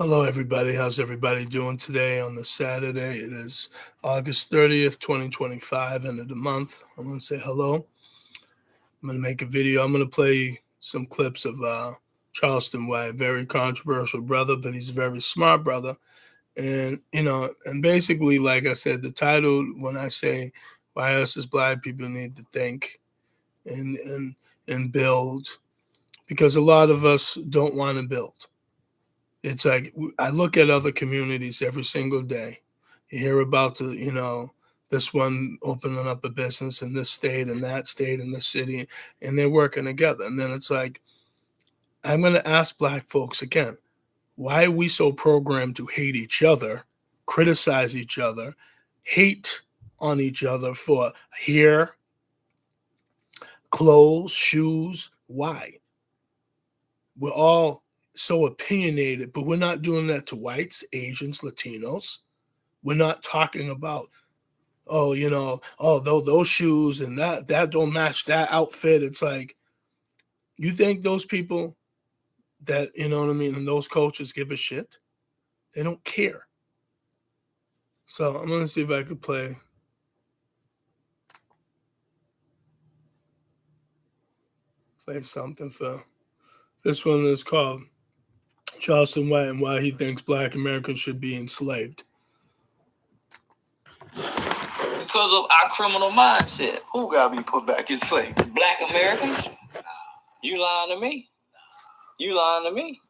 Hello, everybody. How's everybody doing today on this Saturday? It is August 30th, 2025, end of the month. I'm going to say hello. I'm going to make a video. I'm going to play some clips of Charleston White, very controversial brother, but he's a very smart brother. And basically, like I said, the title, when I say why us as Black people need to think and build, because a lot of us don't want to build. It's like I look at other communities every single day. You hear about this one opening up a business in this state and that state and this city, and they're working together. And then it's like I'm going to ask Black folks again, why are we so programmed to hate each other, criticize each other, hate on each other for hair, clothes, shoes? Why? We're all so opinionated, but we're not doing that to whites, Asians, Latinos. We're not talking about, those shoes and that don't match that outfit. It's like, you think those people that, you know what I mean, and those coaches give a shit? They don't care. So I'm gonna see if I could play something for this one is called Charleston White and why he thinks Black Americans should be enslaved. Because of our criminal mindset. Who got to be put back in slavery? Black Americans? You lying to me? You lying to me?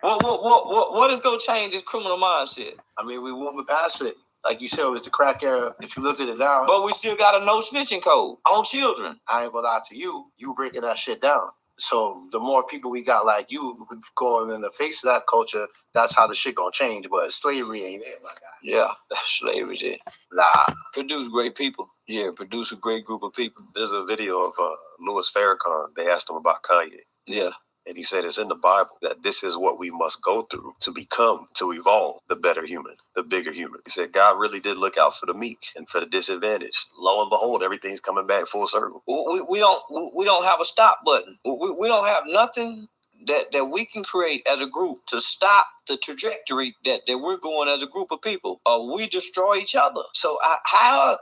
What is going to change this criminal mindset? I mean, we moving past it. Like you said, it was the crack era. If you look at it now. But we still got a no snitching code on children. I ain't gonna lie to you. You breaking that shit down. So the more people we got like you going in the face of that culture, that's how the shit gonna change. But slavery ain't there, my guy. Yeah, slavery's it. Nah. Produce great people. Yeah, produce a great group of people. There's a video of Louis Farrakhan. They asked him about Kanye. Yeah. And he said it's in the Bible that this is what we must go through to become, to evolve the better human, the bigger human. He said God really did look out for the meek and for the disadvantaged. Lo and behold, everything's coming back full circle. We don't have a stop button. We don't have nothing that we can create as a group to stop the trajectory that we're going as a group of people. We destroy each other. So how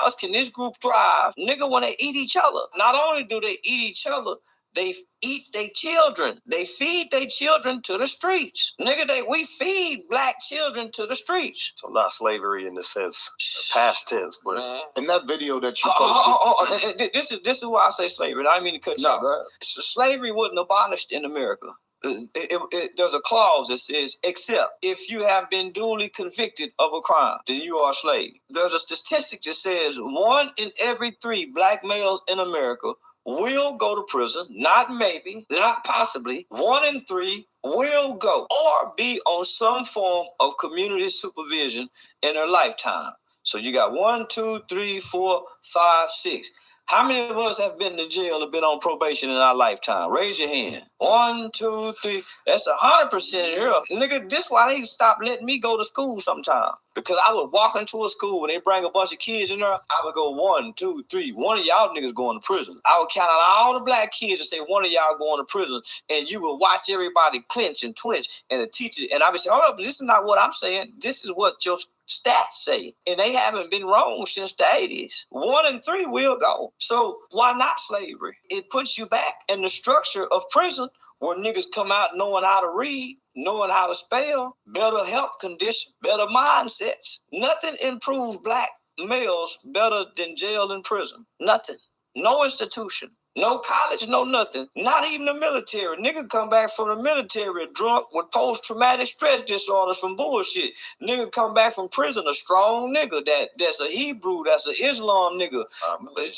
else can this group thrive? Nigga, when they eat each other, not only do they eat each other, they eat their children. They feed their children to the streets. Nigga, we feed Black children to the streets. So not slavery in the sense past tense, but in that video that you posted. This is why I say slavery. I didn't mean to cut you off. Slavery wasn't abolished in America. There's a clause that says, except if you have been duly convicted of a crime, then you are a slave. There's a statistic that says 1 in every 3 Black males in America will go to prison, not maybe, not possibly. 1 in 3 will go or be on some form of community supervision in their lifetime. So you got 1, 2, 3, 4, 5, 6. How many of us have been to jail or been on probation in our lifetime? Raise your hand. 1, 2, 3. That's 100% here. Nigga, this why they stop letting me go to school sometime. Because I would walk into a school when they bring a bunch of kids in there, I would go 1, 2, 3. One of y'all niggas going to prison. I would count out all the Black kids and say one of y'all going to prison, and you would watch everybody clench and twitch, and the teacher, and I would say, hold up, this is not what I'm saying. This is what your stats say. And they haven't been wrong since the 80s. 1 in 3 will go. So why not slavery? It puts you back in the structure of prison where niggas come out knowing how to read, knowing how to spell, better health condition, better mindsets. Nothing improves Black males better than jail and prison. Nothing. No institution. No college, no nothing. Not even the military. Nigga come back from the military drunk with post-traumatic stress disorders from bullshit. Nigga come back from prison a strong nigga. That's a Hebrew, that's an Islam nigga.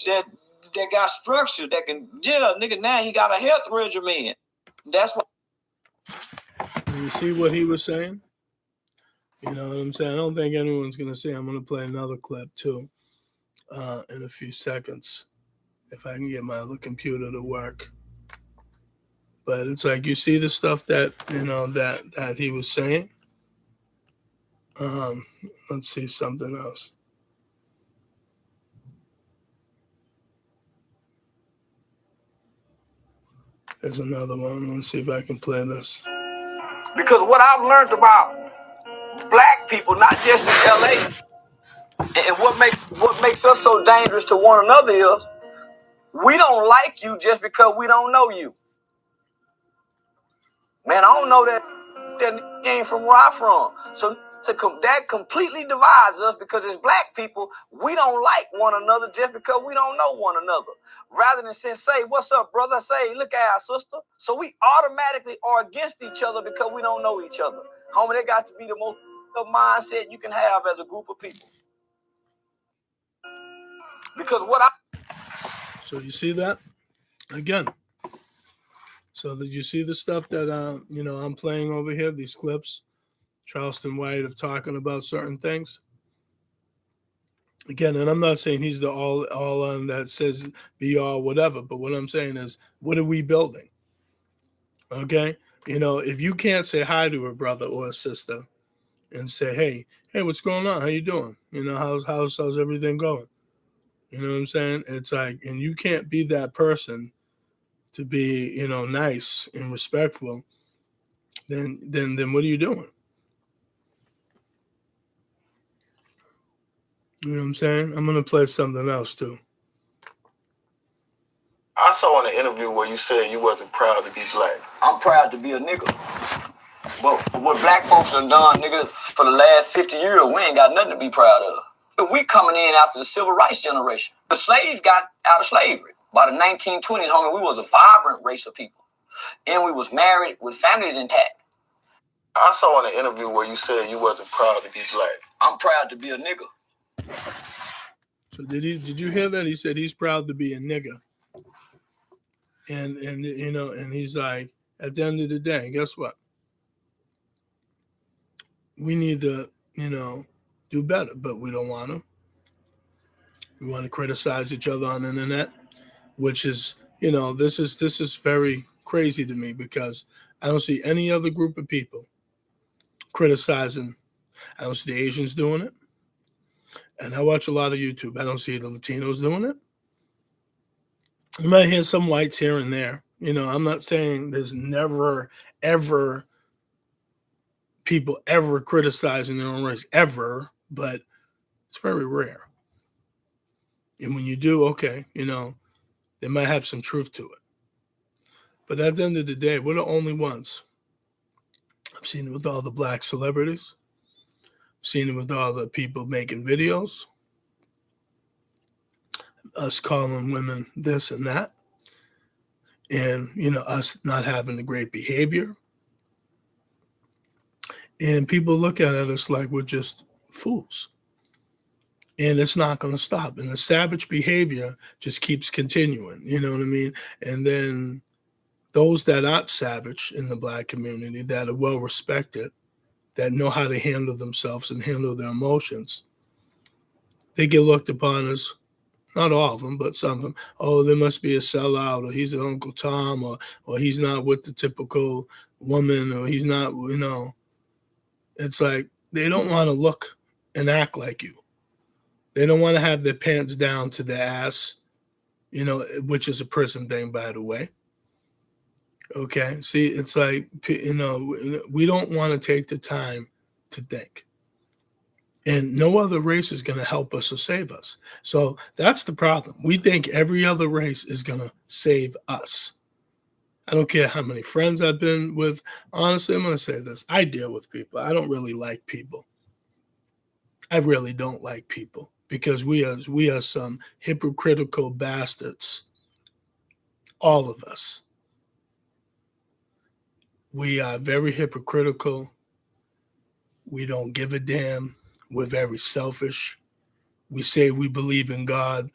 That got structure, that can, nigga, now he got a health regimen. That's what. You see what he was saying? You know what I'm saying? I don't think anyone's going to say. I'm going to play another clip too in a few seconds if I can get my other computer to work. But it's like, you see the stuff that, that he was saying? Let's see something else. There's another one. Let's see if I can play this. Because what I've learned about black people, not just in LA, and what makes us so dangerous to one another is we don't like you just because we don't know you. Man, I don't know that came from where I'm from. So that completely divides us because as black people, we don't like one another just because we don't know one another. Rather than say, what's up, brother? Say, look at our sister. So we automatically are against each other because we don't know each other. Homie, that got to be the most mindset you can have as a group of people. Because So you see that? Again. So did you see the stuff that I'm playing over here, these clips, Charleston White of talking about certain things? Again, and I'm not saying he's the all on that says be all whatever, but what I'm saying is, what are we building? Okay? If you can't say hi to a brother or a sister and say, hey, what's going on? How you doing? How's everything going? You know what I'm saying? It's like, and you can't be that person to be, nice and respectful, then what are you doing? You know what I'm saying? I'm gonna play something else too. I saw in an interview where you said you wasn't proud to be black. I'm proud to be a nigga. But for what black folks have done, nigga, for the last 50 years, we ain't got nothing to be proud of. We coming in after the civil rights generation. The slaves got out of slavery. By the 1920s, homie, we was a vibrant race of people. And we was married with families intact. I saw in an interview where you said you wasn't proud to be black. I'm proud to be a nigga. So did you hear that? He said he's proud to be a nigga. And he's like, at the end of the day, guess what? We need to, do better, but we don't want to. We want to criticize each other on the internet, which is, this is very crazy to me because I don't see any other group of people criticizing. I don't see the Asians doing it. And I watch a lot of YouTube. I don't see the Latinos doing it. You might hear some whites here and there. I'm not saying there's never, ever people ever criticizing their own race, ever, but it's very rare. And when you do, okay, they might have some truth to it. But at the end of the day, we're the only ones. I've seen it with all the black celebrities. I've seen it with all the people making videos. Us calling women this and that. And, us not having the great behavior. And people look at us like we're just fools. And it's not going to stop. And the savage behavior just keeps continuing. You know what I mean? And then those that aren't savage in the black community, that are well respected, that know how to handle themselves and handle their emotions, they get looked upon as, not all of them, but some of them, oh, there must be a sellout, or he's an Uncle Tom, or he's not with the typical woman, or he's not, It's like they don't want to look and act like you. They don't want to have their pants down to their ass, which is a prison thing, by the way. Okay, see, it's like, we don't want to take the time to think. And no other race is going to help us or save us. So that's the problem. We think every other race is going to save us. I don't care how many friends I've been with. Honestly, I'm going to say this. I deal with people. I don't really like people. I really don't like people because we are some hypocritical bastards. All of us. We are very hypocritical. We don't give a damn. We're very selfish. We say we believe in God,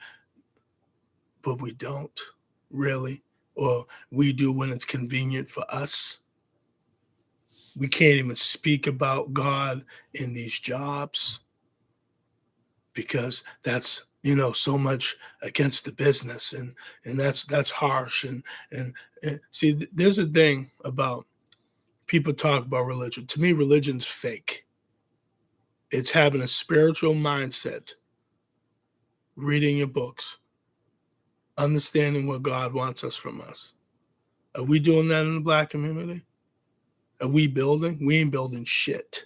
but we don't really. Or we do when it's convenient for us. We can't even speak about God in these jobs because that's, so much against the business, and that's harsh. And see, there's a thing about people talk about religion. To me, religion's fake. It's having a spiritual mindset, reading your books, understanding what God wants us from us. Are we doing that in the black community? Are we building? We ain't building shit.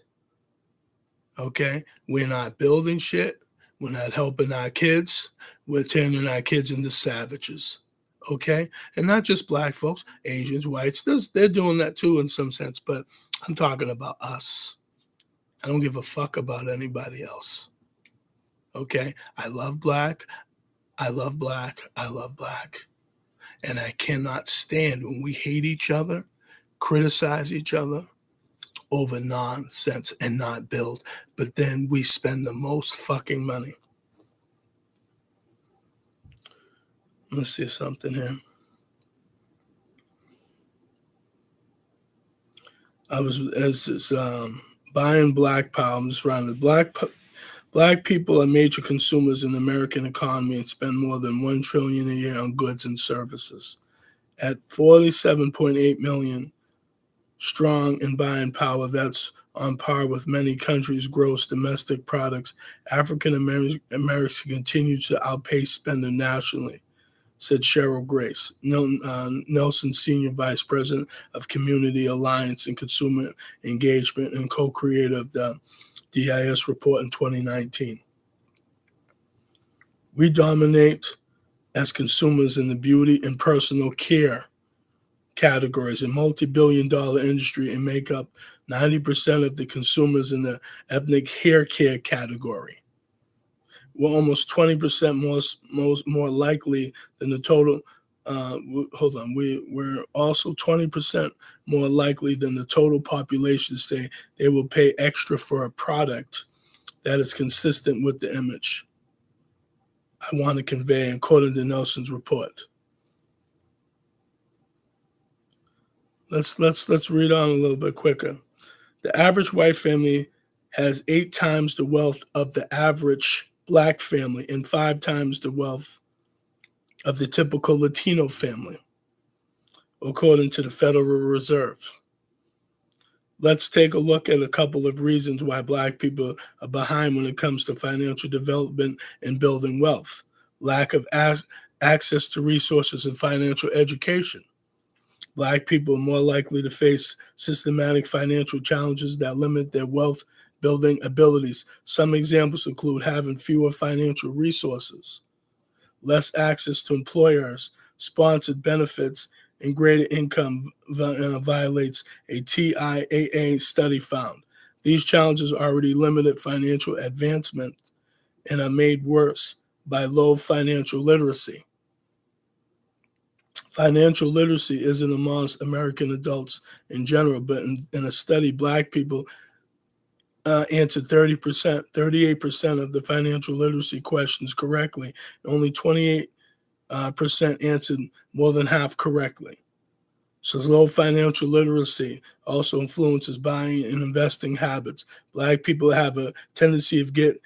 Okay? We're not building shit. We're not helping our kids. We're turning our kids into savages. Okay? And not just black folks, Asians, whites. They're doing that too in some sense, but I'm talking about us. I don't give a fuck about anybody else. Okay? I love black. I love black. I love black. And I cannot stand when we hate each other, criticize each other over nonsense and not build. But then we spend the most fucking money. Let's see something here. I was buying Black Power. I'm just running. Black people are major consumers in the American economy and spend more than $1 trillion a year on goods and services. At 47.8 million strong in buying power, that's on par with many countries' gross domestic products. African Americans continue to outpace spending nationally, said Cheryl Grace, Nelson Senior Vice President of Community Alliance and Consumer Engagement and co-creator of the DIS report in 2019. We dominate as consumers in the beauty and personal care categories, a multi-billion-dollar industry, and make up 90% of the consumers in the ethnic hair care category. We're almost 20% more likely than the total. We're also 20% more likely than the total population to say they will pay extra for a product that is consistent with the image I want to convey, according to Nelson's report. Let's read on a little bit quicker. The average white family has 8 times the wealth of the average black family and 5 times the wealth of the typical Latino family, according to the Federal Reserve. Let's take a look at a couple of reasons why black people are behind when it comes to financial development and building wealth. Lack of access to resources and financial education. Black people are more likely to face systematic financial challenges that limit their wealth building abilities. Some examples include having fewer financial resources, less access to employers, sponsored benefits, and greater income violates a TIAA study found. These challenges already limited financial advancement and are made worse by low financial literacy. Financial literacy isn't amongst American adults in general, but in a study, black people answered 38% of the financial literacy questions correctly. Only 28% answered more than half correctly. So low financial literacy also influences buying and investing habits. Black people have a tendency of get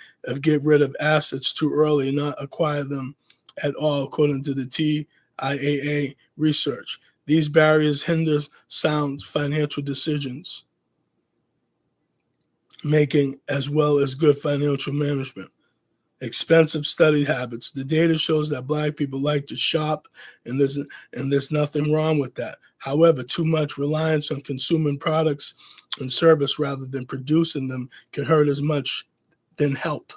rid of assets too early and not acquire them at all, according to the TIAA research. These barriers hinder sound financial decisions making as well as good financial management. Expensive study habits. The data shows that black people like to shop, and there's nothing wrong with that. However, too much reliance on consuming products and service rather than producing them can hurt as much than help.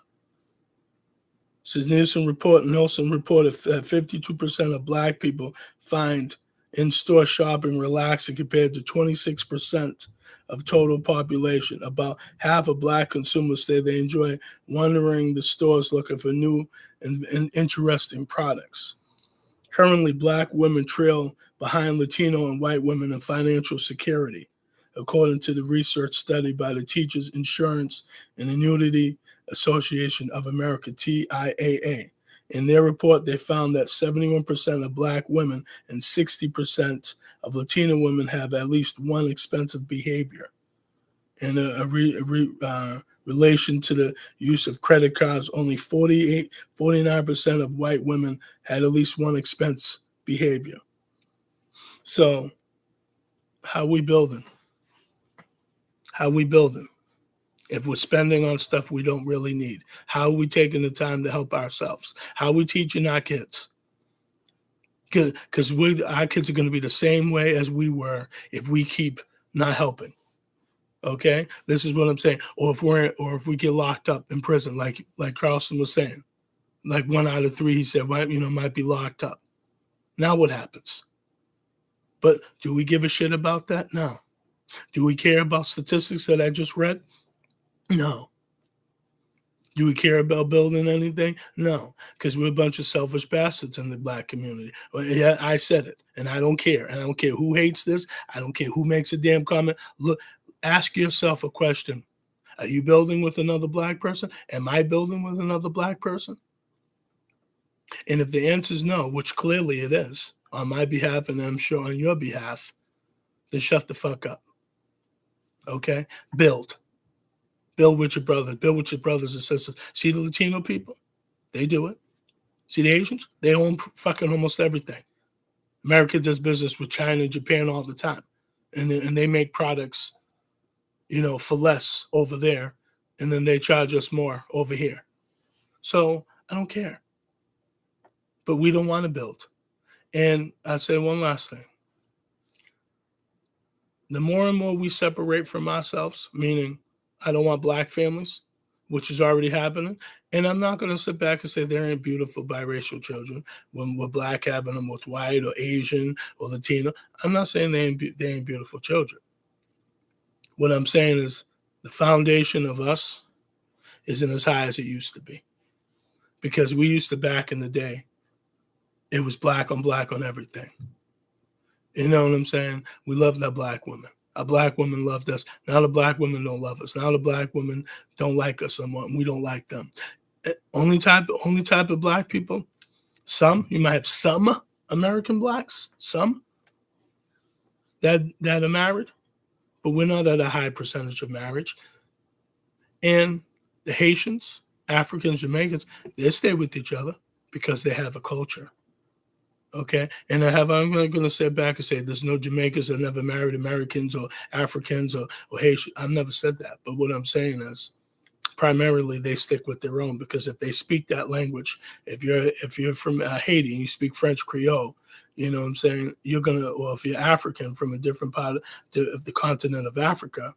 Says Nelson reported that 52% of black people find in-store shopping relaxing compared to 26% of total population. About half of black consumers say they enjoy wandering the stores looking for new and interesting products. Currently, black women trail behind Latino and white women in financial security, according to the research study by the Teachers Insurance and Annuity Association of America, TIAA. In their report, they found that 71% of black women and 60% of Latino women have at least one expensive behavior. In relation to the use of credit cards, only 49% of white women had at least one expense behavior. So, how we building? How we building? If we're spending on stuff we don't really need, how are we taking the time to help ourselves? How are we teaching our kids? Because our kids are going to be the same way as we were if we keep not helping. Okay, this is what I'm saying. Or if we get locked up in prison, like Carlson was saying, like 1 out of 3, he said, might be locked up. Now what happens? But do we give a shit about that? No. Do we care about statistics that I just read? No. Do we care about building anything? No, because we're a bunch of selfish bastards in the black community. Well, yeah, I said it, and I don't care. And I don't care who hates this. I don't care who makes a damn comment. Look, ask yourself a question. Are you building with another black person? Am I building with another black person? And if the answer is no, which clearly it is, on my behalf, and I'm sure on your behalf, then shut the fuck up. Okay? Build. Build with your brothers. Build with your brothers and sisters. See the Latino people? They do it. See the Asians? They own fucking almost everything. America does business with China and Japan all the time. And they make products, for less over there. And then they charge us more over here. So I don't care. But we don't want to build. And I'll say one last thing. The more and more we separate from ourselves, meaning I don't want black families, which is already happening. And I'm not going to sit back and say there ain't beautiful biracial children when we're black having them with white or Asian or Latino. I'm not saying they ain't beautiful children. What I'm saying is the foundation of us isn't as high as it used to be. Because we used to, back in the day, it was black on everything. You know what I'm saying? We loved our black women. Our black women loved us. Now the black women don't love us. Now the black women don't like us anymore, and we don't like them. Only type of black people. You might have some American blacks, some that are married, but we're not at a high percentage of marriage. And the Haitians, Africans, Jamaicans, they stay with each other because they have a culture. Okay, and I'm going to sit back and say there's no Jamaicans that never married Americans or Africans or Haitians. I've never said that, but what I'm saying is, primarily they stick with their own, because if they speak that language, if you're from Haiti and you speak French Creole, you know what I'm saying, or if you're African from a different part of the continent of Africa,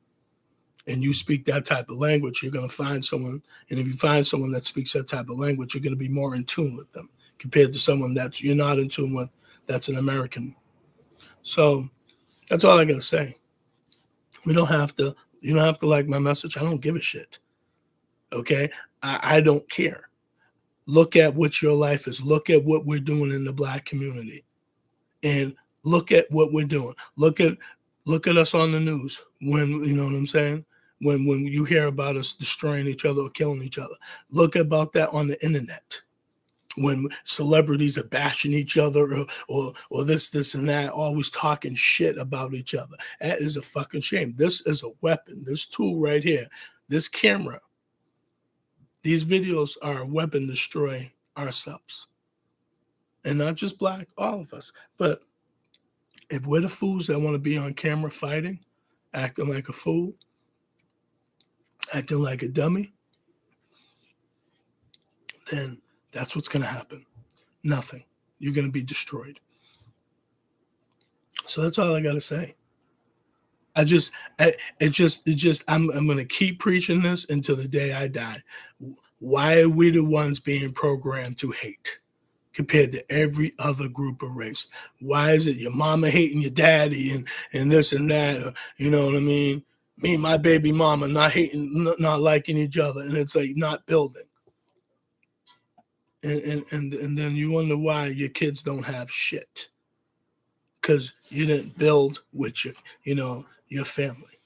and you speak that type of language, you're going to find someone, and if you find someone that speaks that type of language, you're going to be more in tune with them, compared to someone that you're not in tune with, that's an American. So that's all I got to say. You don't have to like my message. I don't give a shit. Okay? I don't care. Look at what your life is. Look at what we're doing in the black community. And look at what we're doing. Look at us on the news when, you know what I'm saying? When you hear about us destroying each other or killing each other. Look about that on the internet. When celebrities are bashing each other or this and that, always talking shit about each other. That is a fucking shame. This is a weapon. This tool right here, this camera, these videos are a weapon to destroy ourselves. And not just black, all of us. But if we're the fools that want to be on camera fighting, acting like a fool, acting like a dummy, then that's what's going to happen. Nothing. You're going to be destroyed. So that's all I got to say. I'm going to keep preaching this until the day I die. Why are we the ones being programmed to hate compared to every other group of race? Why is it your mama hating your daddy and this and that? Or, you know what I mean? Me and my baby mama not liking each other, and it's like not building. And then you wonder why your kids don't have shit, because you didn't build with your family.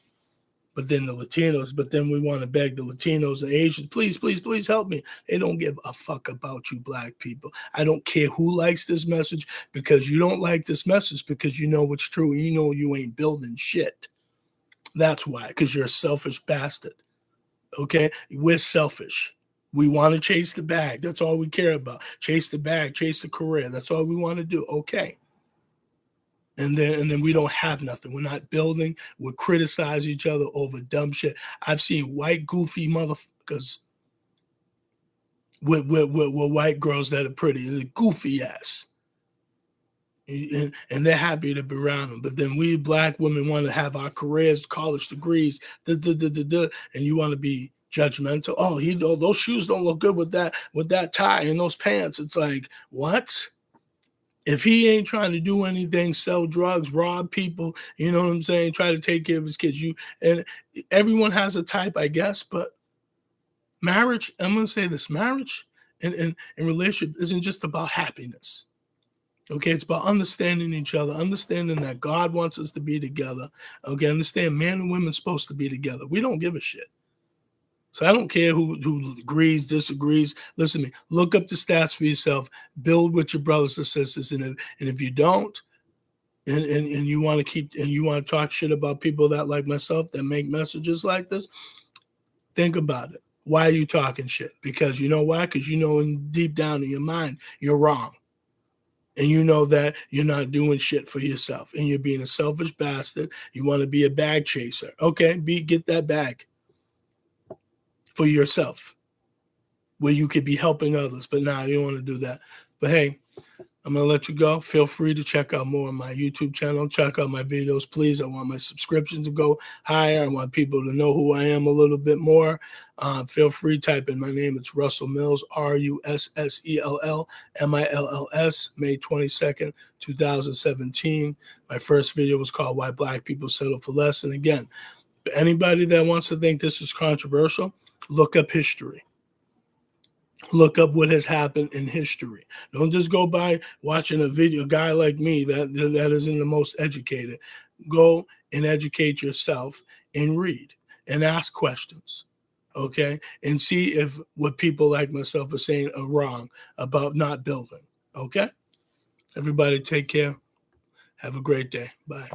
But then we want to beg the Latinos and Asians, please help me. They don't give a fuck about you black people. I don't care who likes this message, because you don't like this message because you know it's true and you know you ain't building shit. That's why, because you're a selfish bastard. Okay? We're selfish. We want to chase the bag. That's all we care about. Chase the bag, chase the career. That's all we want to do. Okay. And then we don't have nothing. We're not building. We criticize each other over dumb shit. I've seen white goofy motherfuckers with white girls that are pretty. They're goofy ass. and they're happy to be around them. But then we black women want to have our careers, college degrees, and you want to be judgmental. Oh, those shoes don't look good with that tie and those pants. It's like, what? If he ain't trying to do anything, sell drugs, rob people, you know what I'm saying, try to take care of his kids, and everyone has a type, I guess, but marriage, I'm going to say this, marriage and relationship isn't just about happiness. Okay, it's about understanding each other, understanding that God wants us to be together. Okay, understand man and women supposed to be together. We don't give a shit. So I don't care who agrees, disagrees. Listen to me. Look up the stats for yourself. Build with your brothers and sisters. And if you don't, and you want to talk shit about people that like myself that make messages like this, think about it. Why are you talking shit? Because you know why? Because you know deep down in your mind you're wrong. And you know that you're not doing shit for yourself. And you're being a selfish bastard. You want to be a bag chaser. Okay, get that bag for yourself, where you could be helping others. But now you don't want to do that. But hey, I'm going to let you go. Feel free to check out more on my YouTube channel. Check out my videos, please. I want my subscription to go higher. I want people to know who I am a little bit more. Feel free, type in my name. It's Russell Mills, RUSSELLMILLS, May 22nd, 2017. My first video was called Why Black People Settle for Less. And again, for anybody that wants to think this is controversial, look up history. Look up what has happened in history. Don't just go by watching a video. A guy like me that isn't the most educated. Go and educate yourself and read and ask questions, okay? And see if what people like myself are saying are wrong about not building, okay? Everybody take care. Have a great day. Bye.